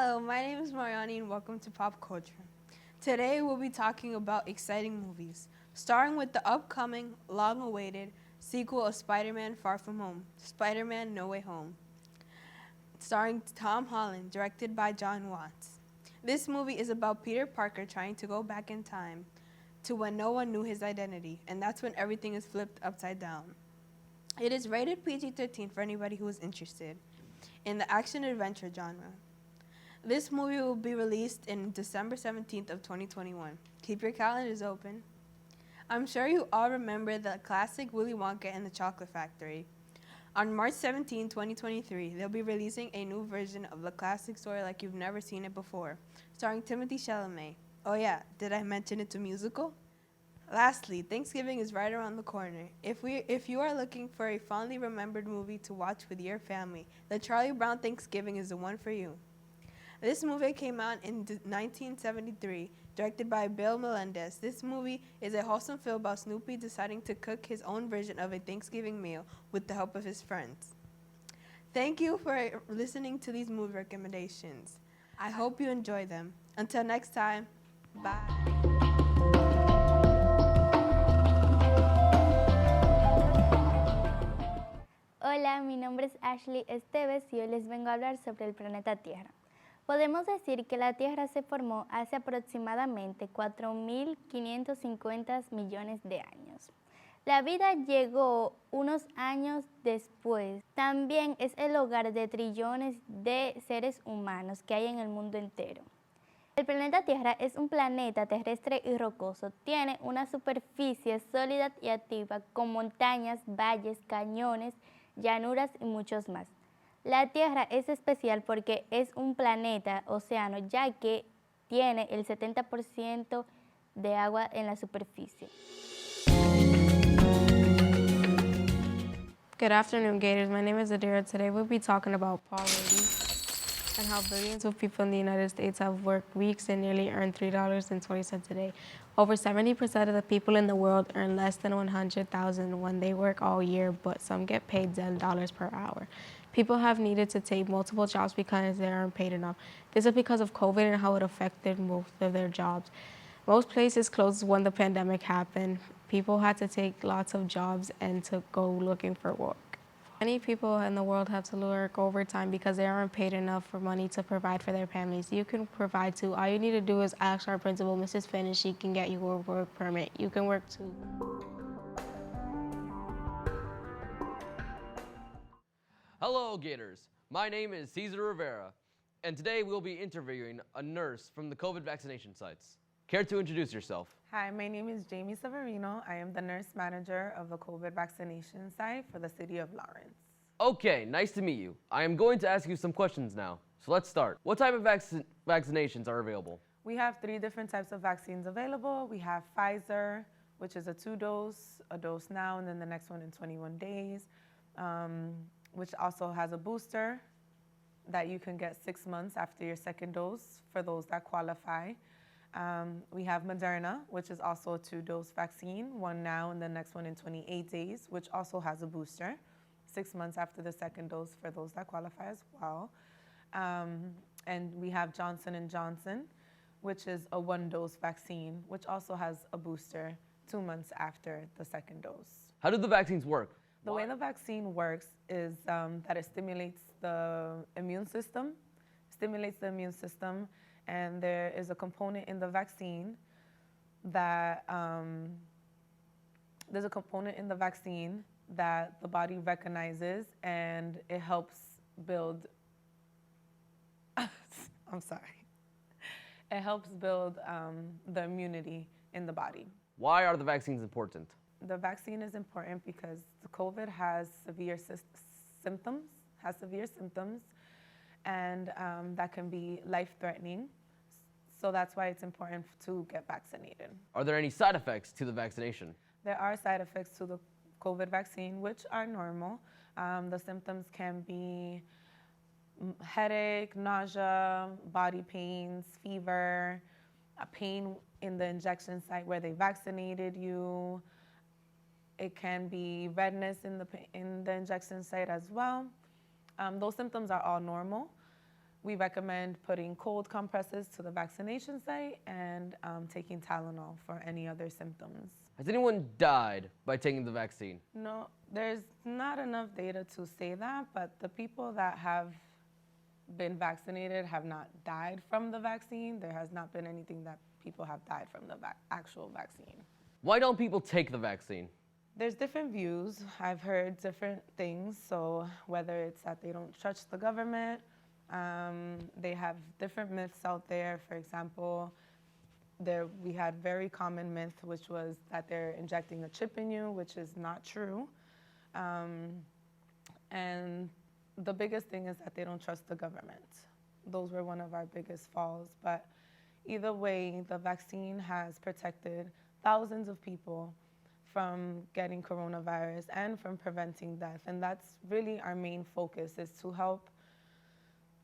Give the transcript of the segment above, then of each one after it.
Hello, my name is Mariani and welcome to Pop Culture. Today we'll be talking about exciting movies, starting with the upcoming, long-awaited sequel of Spider-Man Far From Home, Spider-Man No Way Home, starring Tom Holland, directed by John Watts. This movie is about Peter Parker trying to go back in time to when no one knew his identity, and that's when everything is flipped upside down. It is rated PG-13 for anybody who is interested in the action-adventure genre. This movie will be released in December 17th of 2021. Keep your calendars open. I'm sure you all remember the classic Willy Wonka and the Chocolate Factory. On March 17, 2023, they'll be releasing a new version of the classic story like you've never seen it before, starring Timothée Chalamet. Oh yeah, did I mention it's a musical? Lastly, Thanksgiving is right around the corner. If you are looking for a fondly remembered movie to watch with your family, the Charlie Brown Thanksgiving is the one for you. This movie came out in 1973, directed by Bill Melendez. This movie is a wholesome film about Snoopy deciding to cook his own version of a Thanksgiving meal with the help of his friends. Thank you for listening to these movie recommendations. I hope you enjoy them. Until next time, bye. Hola, mi nombre es Ashley Esteves y hoy les vengo a hablar sobre el planeta Tierra. Podemos decir que la Tierra se formó hace aproximadamente 4.550 millones de años. La vida llegó unos años después. También es el hogar de trillones de seres humanos que hay en el mundo entero. El planeta Tierra es un planeta terrestre y rocoso. Tiene una superficie sólida y activa con montañas, valles, cañones, llanuras y muchos más. La Tierra es especial porque es un planeta océano, ya que tiene el 70% de agua en la superficie. Good afternoon, Gators. My name is Adira. Today we'll be talking about poverty and how billions of people in the United States have worked weeks and nearly earned $3.20 a day. Over 70% of the people in the world earn less than $100,000 when they work all year, but some get paid $10 per hour. People have needed to take multiple jobs because they aren't paid enough. This is because of COVID and how it affected most of their jobs. Most places closed when the pandemic happened. People had to take lots of jobs and to go looking for work. Many people in the world have to work overtime because they aren't paid enough for money to provide for their families. You can provide too. All you need to do is ask our principal, Mrs. Finn, and she can get you a work permit. You can work too. Hello, Gators. My name is Cesar Rivera, and today we'll be interviewing a nurse from the COVID vaccination sites. Care to introduce yourself? Hi, my name is Jamie Severino. I am the nurse manager of the COVID vaccination site for the city of Lawrence. Okay, nice to meet you. I am going to ask you some questions now. So let's start. What type of vaccinations are available? We have 3 different types of vaccines available. We have Pfizer, which is a 2-dose, a dose now, and then the next one in 21 days, which also has a booster that you can get 6 months after your second dose for those that qualify. We have Moderna, which is also a 2-dose vaccine, one now and the next one in 28 days, which also has a booster, 6 months after the second dose for those that qualify as well. And we have Johnson & Johnson, which is a 1-dose vaccine, which also has a booster 2 months after the second dose. How do the vaccines work? The way the vaccine works is that it stimulates the immune system, and there is a component in the vaccine that the body recognizes, and it helps build. It helps build the immunity in the body. Why are the vaccines important? The vaccine is important because the COVID has severe symptoms, and that can be life-threatening. So that's why it's important to get vaccinated. Are there any side effects to the vaccination? There are side effects to the COVID vaccine, which are normal. The symptoms can be headache, nausea, body pains, fever, a pain in the injection site where they vaccinated you. It can be redness in the injection site as well. Those symptoms are all normal. we recommend putting cold compresses to the vaccination site and taking Tylenol for any other symptoms. Has anyone died by taking the vaccine? No, there's not enough data to say that, but the people that have been vaccinated have not died from the vaccine. There has not been anything that people have died from the actual vaccine. Why don't people take the vaccine? There's different views. I've heard different things. So whether it's that they don't trust the government, they have different myths out there. For example, we had very common myth, which was that they're injecting a chip in you, which is not true. And the biggest thing is that they don't trust the government. Those were one of our biggest falls. But either way, the vaccine has protected thousands of people from getting coronavirus and from preventing death. And that's really our main focus, is to help.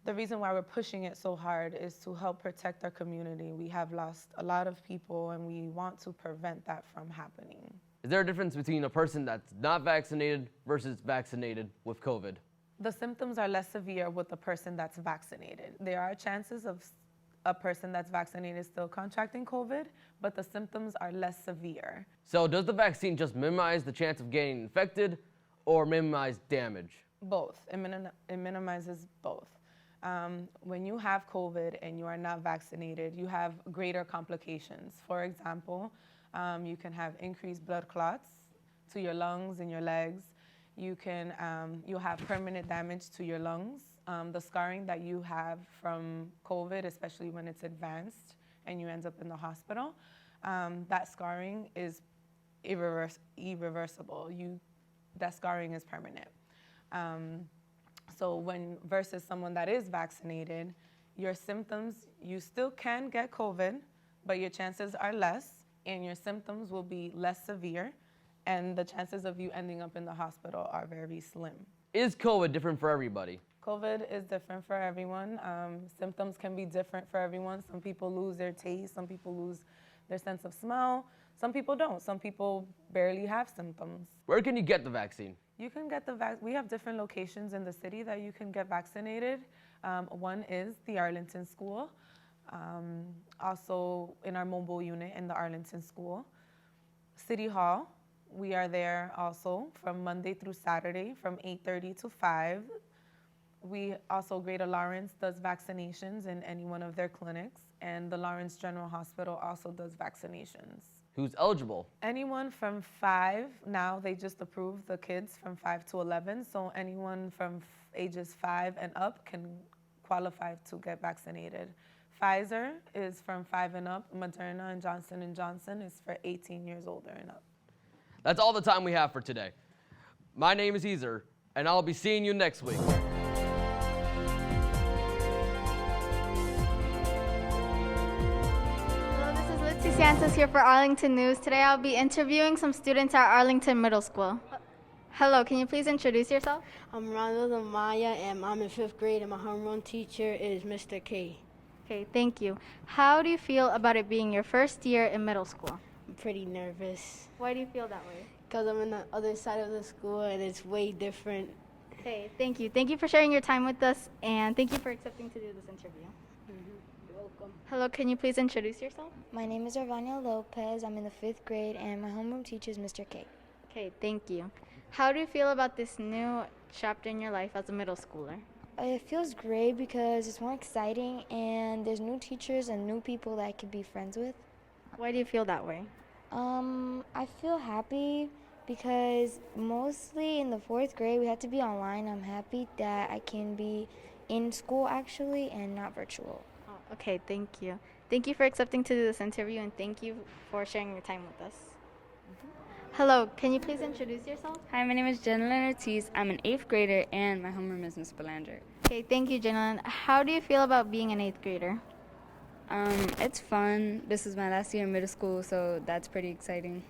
The reason why we're pushing it so hard is to help protect our community. We have lost a lot of people, and we want to prevent that from happening. Is there a difference between a person that's not vaccinated versus vaccinated with COVID? The symptoms are less severe with the person that's vaccinated. There are chances of a person that's vaccinated still contracting COVID, but the symptoms are less severe. So does the vaccine just minimize the chance of getting infected or minimize damage? Both. It minimizes both. When you have COVID and you are not vaccinated, you have greater complications. For example, you can have increased blood clots to your lungs and your legs. You'll have permanent damage to your lungs. The scarring that you have from COVID, especially when it's advanced and you end up in the hospital, that scarring is irreversible. That scarring is permanent. So versus someone that is vaccinated, your symptoms, you still can get COVID, but your chances are less, and your symptoms will be less severe, and the chances of you ending up in the hospital are very slim. Is COVID different for everybody? COVID is different for everyone. Symptoms can be different for everyone. Some people lose their taste, some people lose their sense of smell, some people don't. Some people barely have symptoms. Where can you get the vaccine? You can get we have different locations in the city that you can get vaccinated. One is the Arlington school, also in our mobile unit in the Arlington school. City Hall, we are there also from Monday through Saturday from 8:30 to 5. We also, Greater Lawrence does vaccinations in any one of their clinics, and the Lawrence General Hospital also does vaccinations. Who's eligible? Anyone from 5, now they just approved the kids from 5 to 11, so anyone from ages 5 and up can qualify to get vaccinated. Pfizer is from 5 and up, Moderna and Johnson & Johnson is for 18 years older and up. That's all the time we have for today. My name is Ezer, and I'll be seeing you next week. Santos here for Arlington News. Today I'll be interviewing some students at Arlington Middle School. Hello, can you please introduce yourself? I'm Ronald Amaya, and I'm in 5th grade, and my homeroom teacher is Mr. K. Okay, thank you. How do you feel about it being your first year in middle school? I'm pretty nervous Why do you feel that way? because I'm on the other side of the school, and it's way different. Okay, thank you. Thank you for sharing your time with us, and thank you for accepting to do this interview. You're welcome. Hello, can you please introduce yourself? My name is Arvania Lopez. I'm in the 5th grade, and my homeroom teacher is Mr. K. Okay, thank you. How do you feel about this new chapter in your life as a middle schooler? It feels great because it's more exciting, and there's new teachers and new people that I could be friends with. Why do you feel that way? I feel happy because mostly in the 4th grade we had to be online. I'm happy that I can be in school actually and not virtual. Oh, okay, thank you. Thank you for accepting to do this interview, and thank you for sharing your time with us. Hello, can you please introduce yourself? Hi, my name is Jenilyn Ortiz. I'm an 8th grader, and my homeroom is Miss Belanger. Okay, thank you, Jenilyn. How do you feel about being an 8th grader? It's fun. This is my last year in middle school, so that's pretty exciting.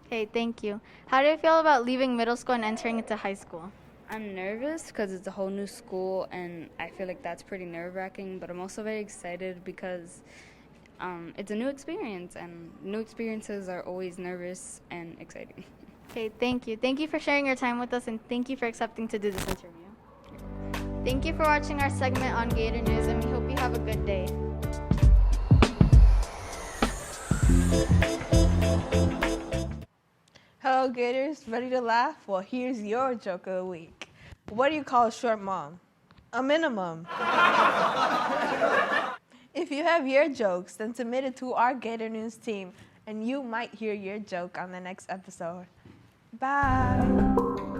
Okay, thank you. How do you feel about leaving middle school and entering into high school? I'm nervous because it's a whole new school, and I feel like that's pretty nerve-wracking, but I'm also very excited because it's a new experience, and new experiences are always nervous and exciting. Okay, thank you. Thank you for sharing your time with us, and thank you for accepting to do this interview. Thank you for watching our segment on Gator News, and we hope you have a good day. Hello, Gators. Ready to laugh? Well, here's your joke of the week. What do you call a short mom? A minimum. If you have your jokes, then submit it to our Gator News team, and you might hear your joke on the next episode. Bye.